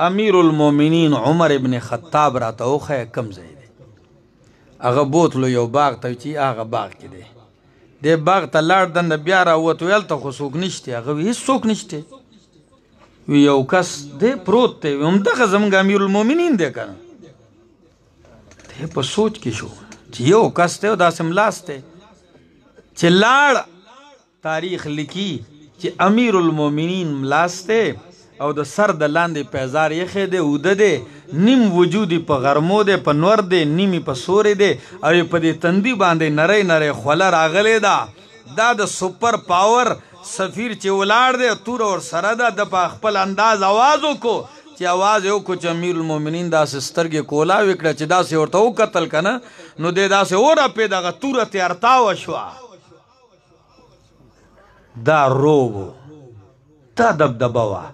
امیر المؤمنین عمر ابن خطاب راته وښیه کم ځای دی هغه بوتلو یو باغ ته چې هغه باغ کې دی دې باغ ته لاړ دنده بیا راووت ویل ته خو څوک نشته هغه وی هېڅ څوک نشته وی یو کس دی پروت دی همدغه زموږ امیر المؤمنین دی که نه دی په سوچ کې شو چې یو کس دی او داسې ملاس دی چې لاړ تاریخ لیکي چې امیر المؤمنین ملاس دی او د سر د لاندې پیزار یخې دی اوده دی نیم وجودی په غرمو دی په نور دی نیمی په سورې دی او په دې تندي باندې نری نری خوله راغلی ده دا د سپر پاور سفیر چې ولاړ دی توره ورسره ده د په خپل انداز آواز وکړو چې آواز یې وکړو چې امیر المؤمنین داسې سترګې کولاوې کړه چې داسې ورته وکتل که نه نو دی داسې ورپې دغه توره تیارتاوه شوه دا روب دا دبدبه وه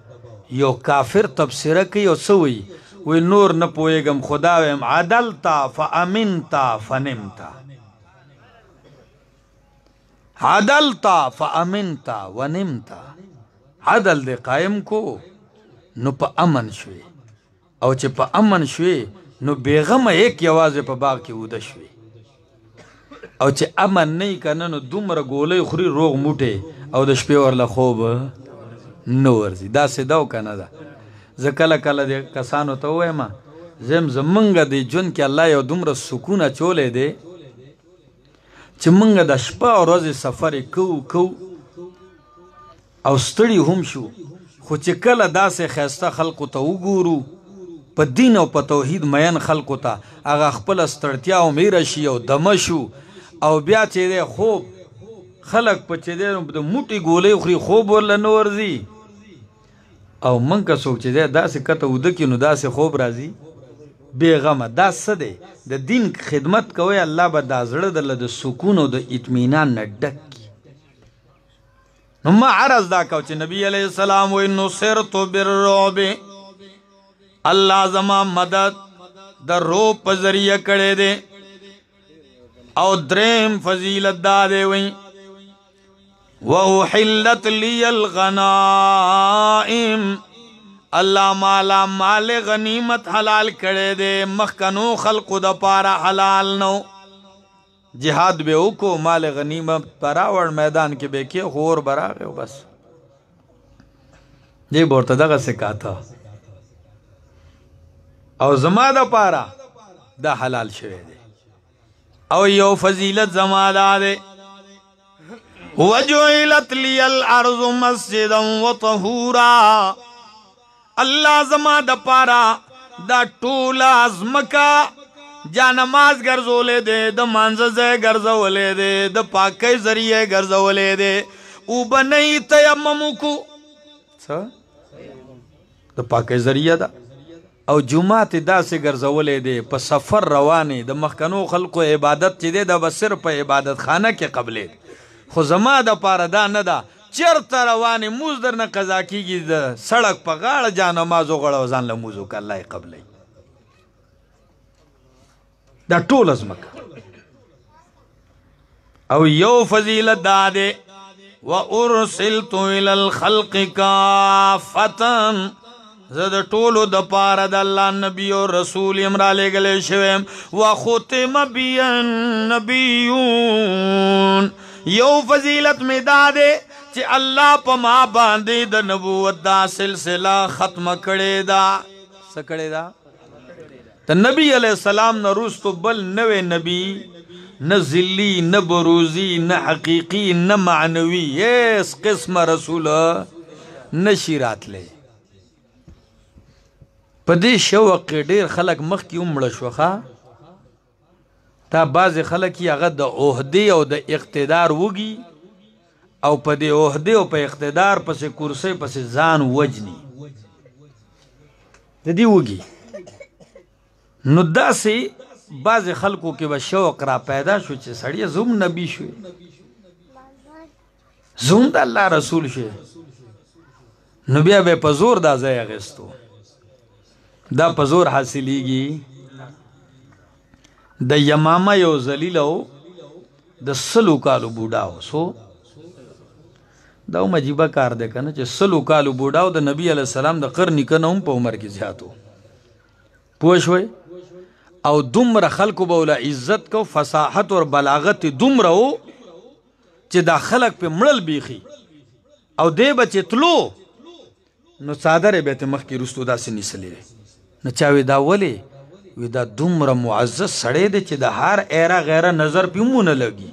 یو کافر تبصره کوي او څه وایي وی نور نه پوهېږم خدا ویم عدلتا فامنتا فنمتا عدلتا فامنتا ونمتا عدل دې قایم کو نو په امن شوې او چې په امن شوې نو بېغمه یک یوازې په باغ کې اوده شوې او چې امن نه یي که نه نو دومره ګولۍ خوري روغ موټې او د شپې ورله خوب نه ورځي داسې ده او که نه ده زه کله کله د کسانو ته ووایم زم زمونږ د ژوند کې الله یو دومره سکون اچولی دی چې مونږ د شپه او ورځې سفر یې کوو او ستړي هم شو خو چې کله داسې ښایسته خلقو ته وګورو په دین او په توحید مین خلقو ته هغه خپله ستړتیا هم هیره شي او دمه شو او بیا چې دی خوب خلق په چې دی د موټي ګولۍ خوري خوب ورله نه ورځي او من که څوک چې دی داسې کته اوده کړي نو داسې خوب راځي بېغمه دا څه دی د دین خدمت کوئ الله به دا زړه درله د سکون او د اطمینان نه ډک کړي نو ما عرض دا کو چې نبی علیه السلام وایي نصرت بالرعب الله زما مدد د روب په ذریعه کړی دی او دریم فضیلت دا دی وایي وَأُحِلَّتْ لِيَ الْغَنَائِمُ اللہ مالا مال غنیمت حلال کړی دی مخکنو خلقو د پاره حلال نو جهاد به وکړو مال غنیمت براوړ میدان کې به کې خور براغه بس دې ورته دغه سکاته او زما د پاره دا حلال شوی دی او یو فضیلت زما دا دی وَجُعِلَتْ لِيَ الْأَرْضُ مَسْجِدًا وَطَهُورًا اللہ زما د پارا دا ټوله ازمکا جا نماز ګرځولې دی د مانځه ځای ګرځولې دی د پاکۍ ذریعه ګرځولې دی اوبه نه یې تیمم وکړو څه د پاکۍ ذریعه ده او جومات یې داسې ګرځولې دی په سفر روانې د مخکنو خلقو عبادت چې دی دا به صرف په عبادت خانه کې قبلې خو زما د پاره دا نه ده چرته روانې موز در نه قضا کېږي د سړک په غاړه جا نماز وغواړه او ځان له موز وکړه الله یې قبلوي دا ټوله ځمکه او یو فضیلت دا دی وَأُرْسِلْتُ إِلَى الْخَلْقِ كَافَّةً زه د ټولو د پاره د الله نبی او رسول یم رالیږلی شوی یم وختم بی النبیون یو فضیلت می دا دی چې الله په ما باندې د نبوت دا سلسله ختم کړې ده. څه کړې ده؟ د نبی علیہ السلام نه وروسته بل نوې نبی نه ذلی نه بروزی نه حقیقی نه معنوي هیڅ قسمه رسول نشي راتلی. په دې شوق کې ډېر خلک مخکې ومړه شو. ښه تا بعضې خلک یې هغه د عهدې او د اقتدار وږي او په دې عهدې او په اقتدار پسې کرسۍ پسې ځان وجني. د دې وږي نو داسې بعضې خلکو کې به شوق را پیدا شو چې سړیه زوم نبي شوې زوم د الله رسول شوې نو بیا به په زور دا ځای اخیستو. دا په زور حاصلیږي. د یمامه یو ذلیل او د 100 کالو بوډا و. سو دا هم عجیبه کار دی که نه چې 100 کالو بوډا و د نبي علیه السلام د قرن نیکه نه هم په عمر کې زیات و. پوه شوئ؟ او دومره خلکو به وله عزت کو فصاحت اور بلاغت دومره و چې دا خلک پې مړل بیخي او دی به چې تلو نو څادر یې بیا ترې مخکې وروستو داسې نیسلی دی. نو چا وی دا ولې؟ وی دا دومره معزز سړی دی چې د هر ایره غیره نظر پې هم ونه لګي.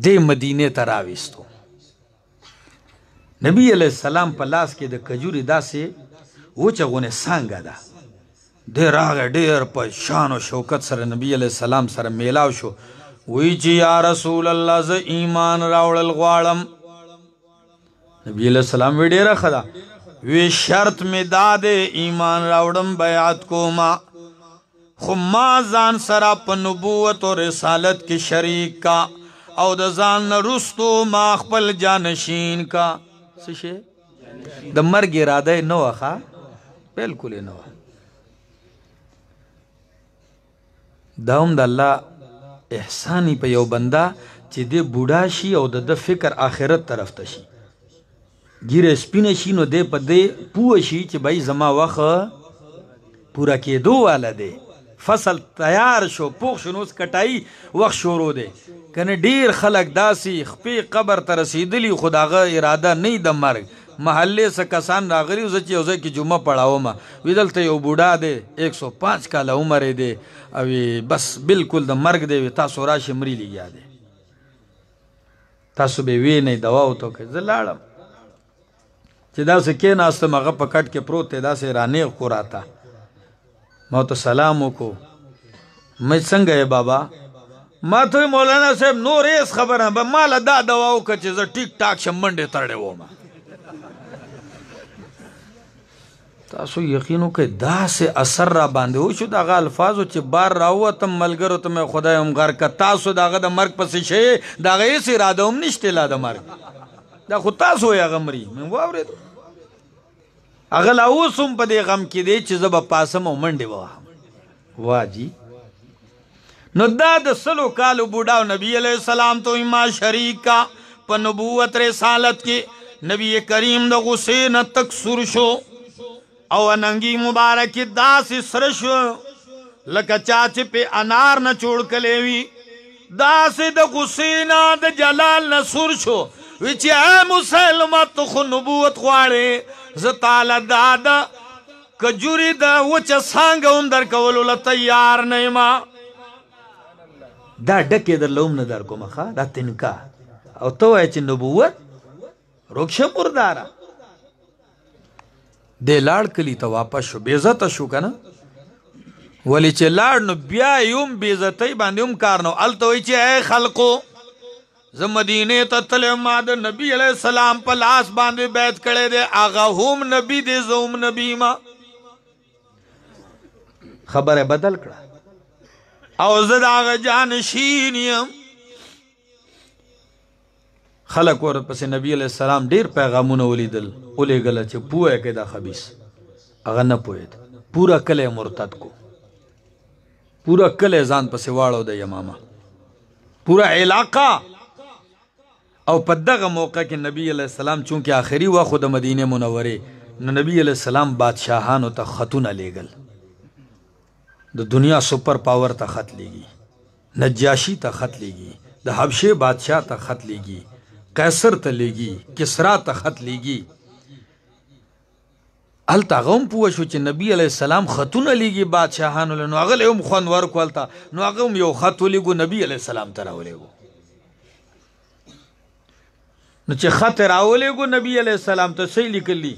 دی مدینې ته راویستو. نبی علیہ السلام په لاس کې د کجوري داسې وچه غونې څانګه ده. دی راغی ډېر په شان و شوکت سره نبی علیہ السلام سره میلاو شو. وی چې یا رسول الله زه ایمان راوړل غواړم. نبی علیہ السلام وی ډېره ښه ده. وی شرط می دا دی ایمان راوړم بیعت کوما خو ما ځان سره په نبوت او رسالت کې شریک کا او د ځان نه وروستو ما خپل جانشین کا. څه شی؟ د مرګ اراده یې نه وه. ښه بلکل یې نه وه. دا هم د الله احسانی په یو بنده چې دی بوډا شي او د فکر آخرت طرف ته شي. ګیره سپینه شي نو دی په دې پوه شي چې بھائی زما وخت پوره کېدو والا دی. فصل تیار شو پوخ شو نو اوس کټایي وخت شروع دی. که نه ډېر خلک داسې خپې قبر ته رسېدلي خو د هغه اراده نه د مرګ. محلې څه کسان راغلي زه چې یو ځای کې جمعه پړاومه وی دلته یو بوډا دی 105 کاله عمر یې دی او بس بلکل د مرګ دی. وی تاسو راشئ مري لګیا دی تاسو به وینئ دوا ورته وکړئ. زه لاړم چې داسې کېناستم هغه په کټ کې پروت دی داسې رانیغ کو راته. ما ورته سلام وکړو. مې څنګه یې بابا؟ ما ته مولانا صاحب نور هېڅ خبره به ماله دا دوا وکړه چې زه ټیک ټاک شم منډې تړلی وم. تاسو یقین وکړئ داسې اثر را باندې وشو د هغه الفاظو چې بار راووتم ملګرو ته مې خدای هم غر که تاسو د هغه د مرګ پسې شئ د هغه هېڅ اراده هم نشته لا د مرګ. دا خو تاسو یې هغه مري. مې واورېدو هغه لا اوس هم په دې غم کې دی چې زه به پاسم او منډې ووهم. واه جي. نو دا د 100 کالو بوډا نبی علیہ السلام تو ما شریک کا په نبوت رسالت کې. نبی کریم د غصې نه تک سور شو او اننګي مبارک داسې سره شو لکه چا چې په انار نه چوړ کلی وي. داسې د غصې نه د جلال نه سور شو. وی چې اے مسلمه ته خو نبوت غواړې زه تاله دا د کجوري د وچه څانګه هم درکولو له تیار نه یم. دا ډکې درله هم نه درکومه. ښه دا تنکا او ته وایې چې نبوت روکشه مرداره. دی لاړ کلي ته واپس شو. بې عزته شو که نه ولې چې لاړ نو بیا یې هم بې عزتۍ باندې هم کار نه و. هلته وایي چې ای خلقو زه مدینې ته تللی ما د نبي علیہ السلام په لاس باندې بیعت کړی دی. هغه هم نبي دی زه هم نبي یم. خبره بدل کړه او زه د هغه جانشین یم. خلک ورپسې نبی علیہ السلام ډېر پیغامونه ولیدل ولېږله چې پوه یې کړې دا خبیث. هغه نه پوهېد. پوره کلی مرتد کو. پوره کلی ځان پسې واړو د یمامه. پوره علاقه. او په دغه موقع کې نبی علیہ السلام چونکې آخري وخت د مدینې منورې نو نبی علیہ السلام بادشاهانو ته خطونه لیږل. د دنیا سپر پاور ته خط لیږي. نجاشي ته خط لیږي. د حبشه بادشاہ ته خط لیږي، قیصر ته لیږي، کسرا ته خط لیږي. هلته هغه هم پوه شو چې نبی علیه السلام خطونه لیږي بادشاهانو له، نو هغه له هم خوند ورکړو هلته، نو هغه هم یو خط ولیږو نبی علیه السلام ته راولېږو. نو چې خط راولېږو نبی علیه السلام ته څه لیکلي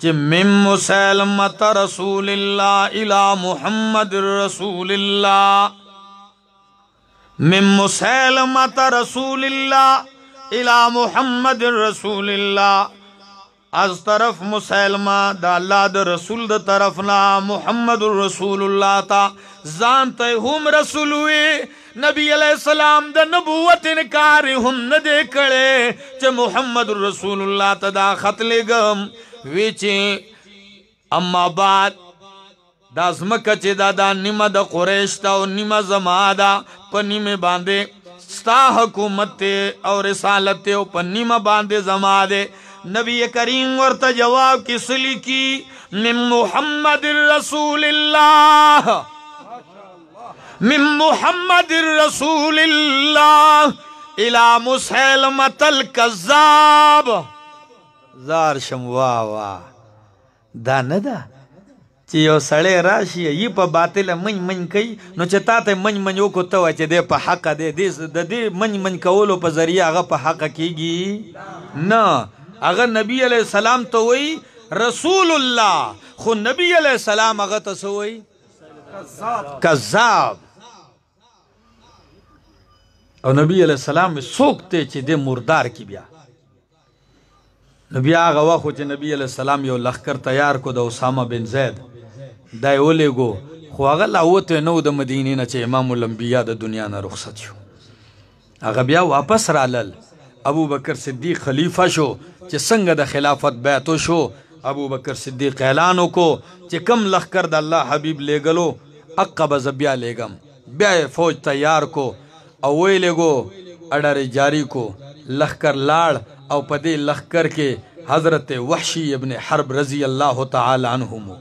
چې من مسلمة رسول الله الى محمد رسول الله، من مسلمة رسول الله الى محمد رسول الله، از طرف مسلمہ دا اللہ دا رسول دا طرفنا محمد رسول اللہ تا زانتے ہم رسول ہوئے. نبی علیہ السلام دا نبوت انکار ہم ندے کڑے چے محمد رسول اللہ تا دا خط لگم ویچے. اما بعد دا زمکہ چے دا نیمہ دا قریش تا و نیمہ زمادہ پا نیمہ باندے ستا حکومت تے اور رسالت تے و پا نیمہ باندے زمادے. نبی کریم ورطا جواب کی سلی کی من محمد رسول اللہ، من محمد رسول اللہ الى مسلمة الکذاب. زار شم واہ واہ دا ندا چی یو سڑے راشی یی پا باطل من من کئی نو چی تا تا من من یو کو توا چی دے پا حق دے من من کولو پا ذریعہ آغا پا حق کی گی نا. اگر نبی علیہ السلام تو وہی رسول اللہ، خو نبی علیہ السلام اگر تو سوئی کذاب. اور نبی علیہ السلام میں سوکتے چی دے مردار کی بیا. نبی آغا واخو چی نبی علیہ السلام یو لخکر تیار کو دا اسامہ بن زید دائی اولے گو، خو آغا لاوتے نو دا مدینینا چی امام الانبیاء دا دنیا نا رخصت شو. آغا بیا واپس رالل، ابو بکر صدیق خلیفہ شو چی سنگ دا خلافت بیعتو شو. ابو بکر صدیق اعلانو کو چی کم لخکر دا اللہ حبیب لے گلو اقب زبیا لے گم. بیا فوج تیار کو اوے لے گو اڈر جاری کو لخکر لاڑ او پدے لخکر کے حضرت وحشی ابن حرب رضی اللہ تعالی عنہم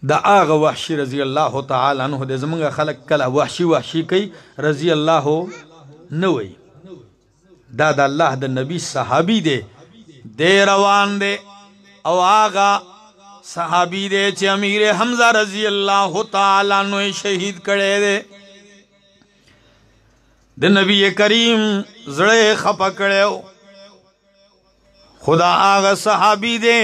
دا آغا وحشی رضی اللہ تعالی عنہ دے زمانگا خلق کلا وحشی وحشی کئی رضی اللہ نوئی. دا دا اللہ دا نبی صحابی دے روان دے او آغا صحابی دے چی امیر حمزہ رضی اللہ تعالیٰ نوے شہید کڑے دے. دے نبی کریم زڑے خپا کڑے ہو. خدا آغا صحابی دے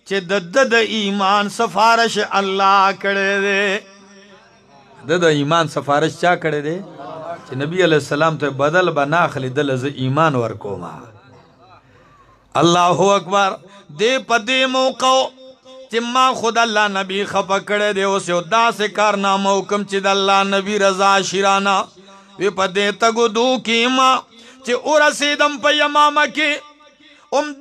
چی دد ایمان سفارش اللہ کڑے دے. دد ایمان سفارش چا کڑے دے چی نبی علیہ السلام تو بدل بناخلی دل از ایمان ورکو ما. اللہ اکبر. دے پا دے موقعو چی ما خود اللہ نبی خفا کڑے دے اسے دا سے کارنامہ حکم چی دا اللہ نبی رضا شیرانا وی پا دے تگو دو کی ما چی او رسیدم پا یمامہ کی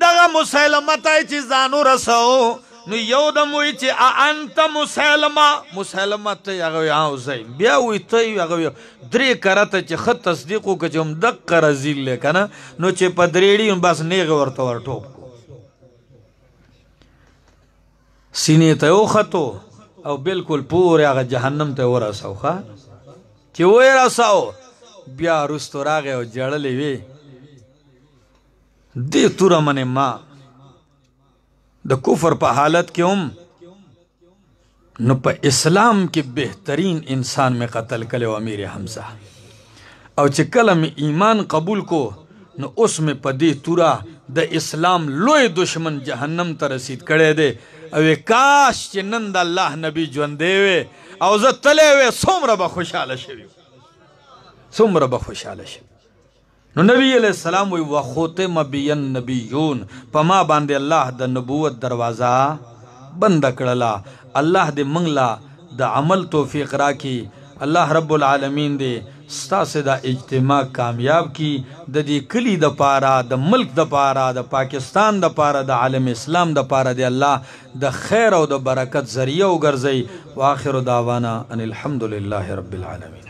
دغا مسلمت آئی چی زانو رسو نو یو دم وی چی انت مسلمہ مسلمت یاغوی آو زیم بیا وی تای یاغوی دری کرتا چی خط تصدیقو کچی دق رزیل لے کنا نو چی پا دریڑی بس نیغ ورطا ورطوب کو سینے تایو خطو او بالکل پور یاغ جہنم تایو رساو خواہ چی وی رساو بیا رستو راغی و جڑلی وی دے تورا من ما دا کفر پا حالت کے نو پا اسلام کے بہترین انسان میں قتل کلے و امیر حمزہ او چی کلم ایمان قبول کو نو اس میں پا دے تورا دا اسلام لوی دشمن جہنم تا رسید کڑے دے اوے کاش چی نند اللہ نبی جوندے وے او زد تلے وے سومر با خوشحال شوی سومر با خوشحال شوی. نو نبی علیہ السلام وی وَخُوتِمَ بِيَن نَبِيُّونَ پا ما باندے اللہ دا نبوت دروازہ بند کڑلا. اللہ دے منگلا دا عمل توفیق راکی. اللہ رب العالمین دے ستا سے دا اجتماع کامیاب کی. دا دی کلی دا پارا دا ملک دا پارا دا پاکستان دا پارا دا عالم اسلام دا پارا دے اللہ دا خیر و دا برکت ذریعہ و گرزئی. وآخر دعوانا ان الحمدللہ رب العالمین.